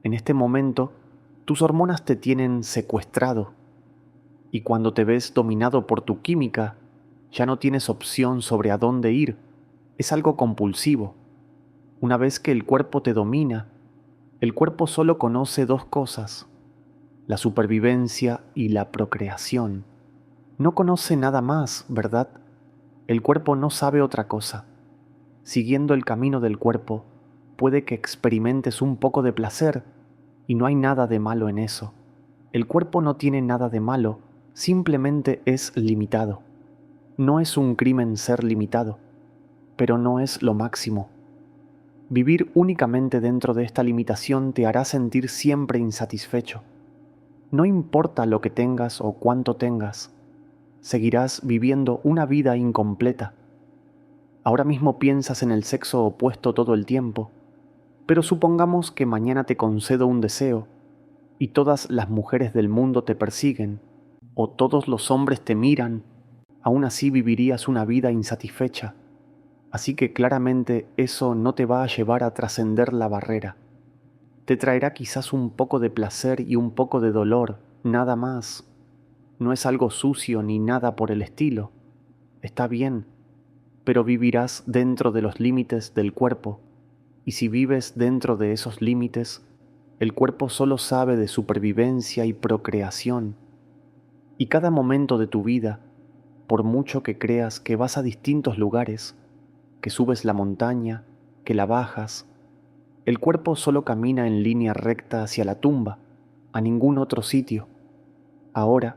En este momento, tus hormonas te tienen secuestrado y cuando te ves dominado por tu química, ya no tienes opción sobre a dónde ir. Es algo compulsivo. Una vez que el cuerpo te domina, el cuerpo solo conoce dos cosas: la supervivencia y la procreación. No conoce nada más, ¿verdad? El cuerpo no sabe otra cosa. Siguiendo el camino del cuerpo, puede que experimentes un poco de placer, y no hay nada de malo en eso. El cuerpo no tiene nada de malo, simplemente es limitado. No es un crimen ser limitado, pero no es lo máximo. Vivir únicamente dentro de esta limitación te hará sentir siempre insatisfecho. No importa lo que tengas o cuánto tengas, seguirás viviendo una vida incompleta. Ahora mismo piensas en el sexo opuesto todo el tiempo, pero supongamos que mañana te concedo un deseo y todas las mujeres del mundo te persiguen, o todos los hombres te miran, aún así vivirías una vida insatisfecha. Así que claramente eso no te va a llevar a trascender la barrera. Te traerá quizás un poco de placer y un poco de dolor, nada más. No es algo sucio ni nada por el estilo. Está bien, pero vivirás dentro de los límites del cuerpo, y si vives dentro de esos límites, el cuerpo solo sabe de supervivencia y procreación. Y cada momento de tu vida, por mucho que creas que vas a distintos lugares, que subes la montaña, que la bajas, el cuerpo solo camina en línea recta hacia la tumba, a ningún otro sitio. Ahora,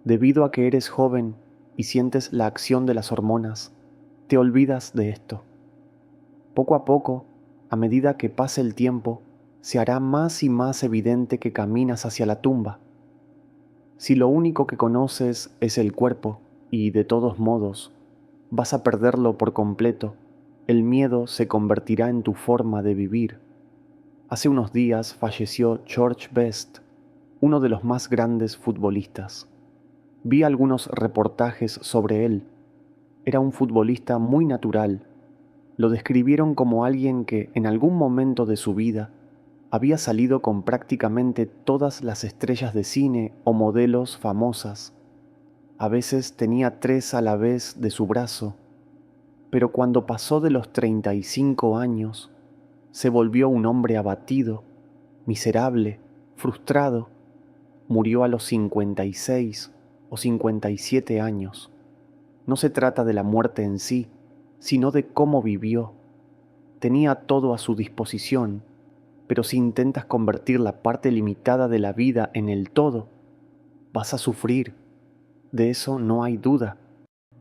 debido a que eres joven y sientes la acción de las hormonas, te olvidas de esto. Poco a poco, a medida que pase el tiempo, se hará más y más evidente que caminas hacia la tumba. Si lo único que conoces es el cuerpo, y de todos modos, vas a perderlo por completo, el miedo se convertirá en tu forma de vivir. Hace unos días falleció George Best, uno de los más grandes futbolistas. Vi algunos reportajes sobre él. Era un futbolista muy natural. Lo describieron como alguien que, en algún momento de su vida, había salido con prácticamente todas las estrellas de cine o modelos famosas. A veces tenía 3 a la vez de su brazo, pero cuando pasó de los 35 años, se volvió un hombre abatido, miserable, frustrado. Murió a los 56 o 57 años. No se trata de la muerte en sí, sino de cómo vivió. Tenía todo a su disposición, pero si intentas convertir la parte limitada de la vida en el todo, vas a sufrir. De eso no hay duda.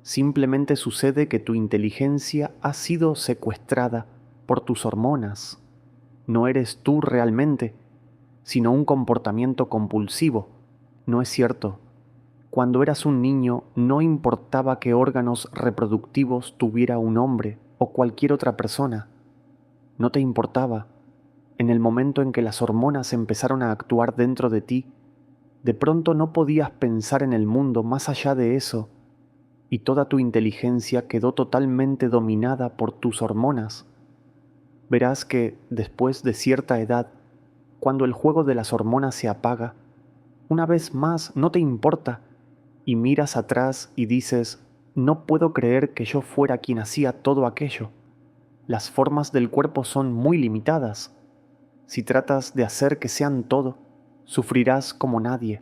Simplemente sucede que tu inteligencia ha sido secuestrada por tus hormonas. No eres tú realmente, sino un comportamiento compulsivo. ¿No es cierto? Cuando eras un niño no importaba qué órganos reproductivos tuviera un hombre o cualquier otra persona. No te importaba. En el momento en que las hormonas empezaron a actuar dentro de ti, de pronto no podías pensar en el mundo más allá de eso, y toda tu inteligencia quedó totalmente dominada por tus hormonas. Verás que, después de cierta edad, cuando el juego de las hormonas se apaga, una vez más no te importa, y miras atrás y dices: no puedo creer que yo fuera quien hacía todo aquello. Las formas del cuerpo son muy limitadas. Si tratas de hacer que sean todo, sufrirás como nadie.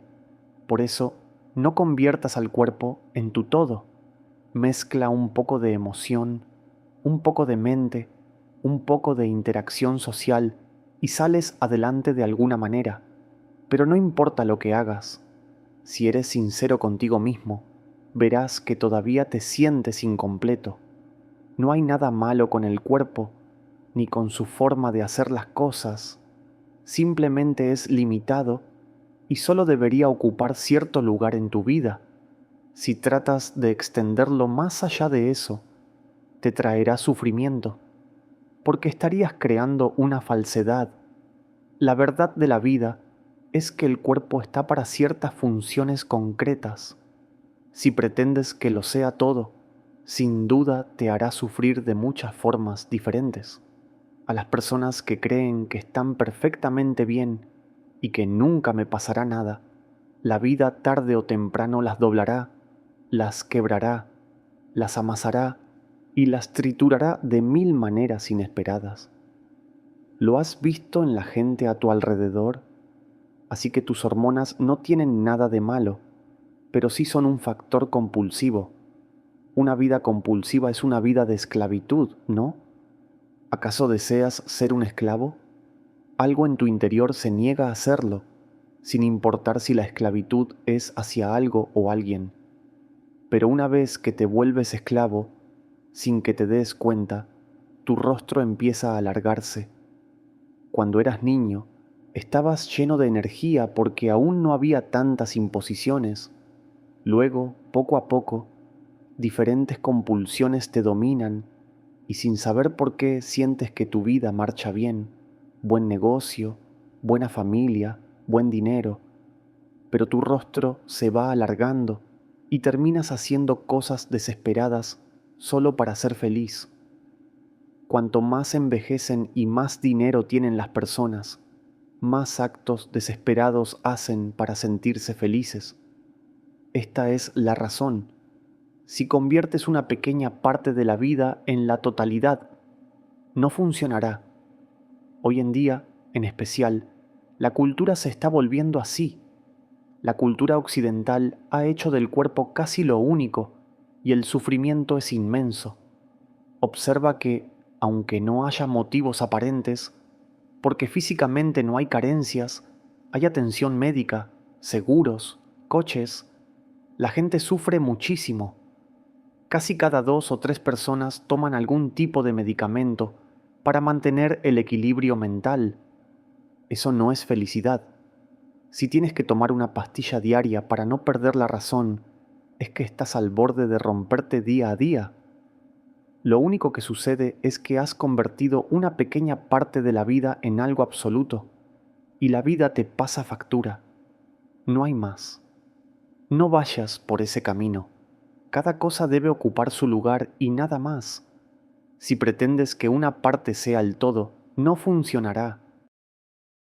Por eso, no conviertas al cuerpo en tu todo. Mezcla un poco de emoción, un poco de mente, un poco de interacción social y sales adelante de alguna manera. Pero no importa lo que hagas, si eres sincero contigo mismo, verás que todavía te sientes incompleto. No hay nada malo con el cuerpo, ni con su forma de hacer las cosas. Simplemente es limitado y solo debería ocupar cierto lugar en tu vida. Si tratas de extenderlo más allá de eso, te traerá sufrimiento, porque estarías creando una falsedad. La verdad de la vida es que el cuerpo está para ciertas funciones concretas. Si pretendes que lo sea todo, sin duda te hará sufrir de muchas formas diferentes. A las personas que creen que están perfectamente bien y que nunca me pasará nada, la vida tarde o temprano las doblará, las quebrará, las amasará y las triturará de mil maneras inesperadas. ¿Lo has visto en la gente a tu alrededor? Así que tus hormonas no tienen nada de malo, pero sí son un factor compulsivo. Una vida compulsiva es una vida de esclavitud, ¿no? ¿Acaso deseas ser un esclavo? Algo en tu interior se niega a hacerlo, sin importar si la esclavitud es hacia algo o alguien. Pero una vez que te vuelves esclavo, sin que te des cuenta, tu rostro empieza a alargarse. Cuando eras niño, estabas lleno de energía porque aún no había tantas imposiciones. Luego, poco a poco, diferentes compulsiones te dominan y sin saber por qué sientes que tu vida marcha bien, buen negocio, buena familia, buen dinero, pero tu rostro se va alargando y terminas haciendo cosas desesperadas solo para ser feliz. Cuanto más envejecen y más dinero tienen las personas, más actos desesperados hacen para sentirse felices. Esta es la razón. Si conviertes una pequeña parte de la vida en la totalidad, no funcionará. Hoy en día, en especial, la cultura se está volviendo así. La cultura occidental ha hecho del cuerpo casi lo único y el sufrimiento es inmenso. Observa que, aunque no haya motivos aparentes, porque físicamente no hay carencias, hay atención médica, seguros, coches, la gente sufre muchísimo. Casi cada 2 o 3 personas toman algún tipo de medicamento para mantener el equilibrio mental. Eso no es felicidad. Si tienes que tomar una pastilla diaria para no perder la razón, es que estás al borde de romperte día a día. Lo único que sucede es que has convertido una pequeña parte de la vida en algo absoluto, y la vida te pasa factura. No hay más. No vayas por ese camino. Cada cosa debe ocupar su lugar y nada más. Si pretendes que una parte sea el todo, no funcionará.